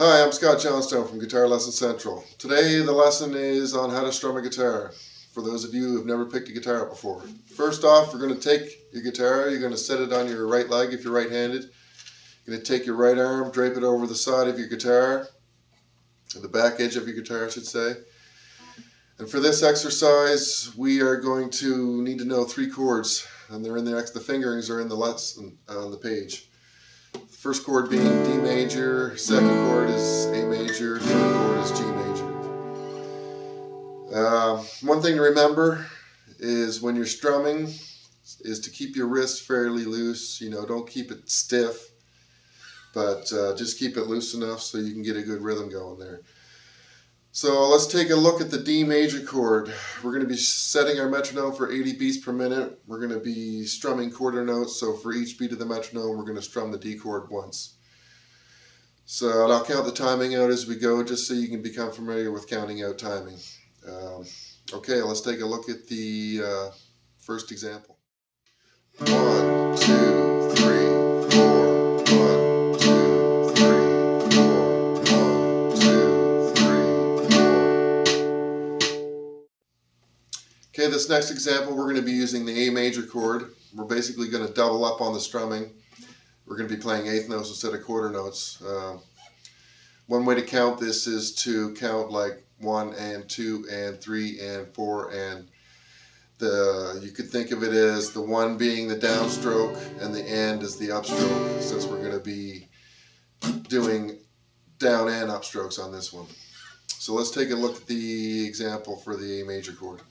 Hi, I'm Scott Johnstone from Guitar Lesson Central. Today the lesson is on how to strum a guitar, for those of you who have never picked a guitar up before. First off, we're going to take your guitar, you're going to set it on your right leg if you're right-handed. You're going to take your right arm, drape it over the side of your guitar, or the back edge of your guitar I should say. And for this exercise we are going to need to know 3 chords, and they're in the fingerings are in the lesson on the page. First chord being D major, second chord is A major, third chord is G major. One thing to remember is when you're strumming is to keep your wrist fairly loose. You know, don't keep it stiff, but just keep it loose enough so you can get a good rhythm going there. So let's take a look at the D major chord. We're going to be setting our metronome for 80 beats per minute. We're going to be strumming quarter notes, so for each beat of the metronome we're going to strum the D chord once. So and I'll count the timing out as we go just so you can become familiar with counting out timing. Okay, let's take a look at the first example. 1, 2, 3, 4. Okay, this next example we're going to be using the A major chord. We're basically going to double up on the strumming. We're going to be playing eighth notes instead of quarter notes. One way to count this is to count like 1 and 2 and 3 and 4, and you could think of it as the 1 being the downstroke and the and is the upstroke, since we're going to be doing down and upstrokes on this one. So let's take a look at the example for the A major chord.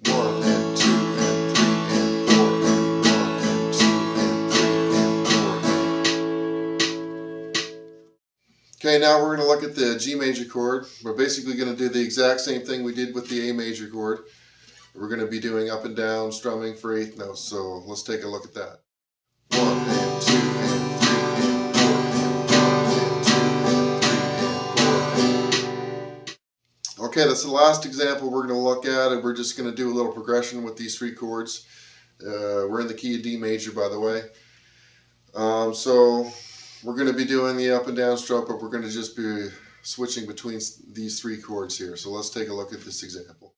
1 and 2 and 3 and 4 and 1 and 2 and 3 and 4. Okay, now we're going to look at the G major chord. We're basically going to do the exact same thing we did with the A major chord. We're going to be doing up and down strumming for eighth notes, so let's take a look at that. 1 and 2 and 3 and 4 and 1 and 2 and 3 and 4. Okay, that's the last example we're going to look at, and we're just going to do a little progression with these 3 chords. We're in the key of D major, by the way. So we're going to be doing the up and down stroke, but we're going to just be switching between these 3 chords here. So let's take a look at this example.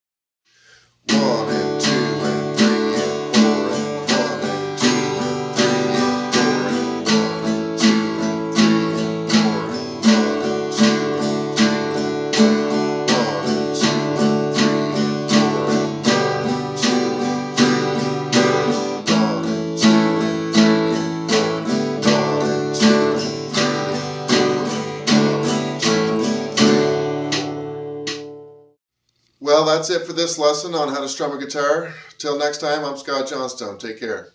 1 and 2 and 3 and 4 and 1 and 2 and 3 and 4 and 1 and 2 and 3 and 4 and 1 and 2 and 3 and 4 and 1 and 2 and 3 and 4 and 1 and 2 and 3 and 4 and 1 and 2 and 3 and 4 and 1 and 2 and 3 and 4 and 1 and 2 and 3 and 4. Well, that's it for this lesson on how to strum a guitar. Till next time, I'm Scott Johnstone. Take care.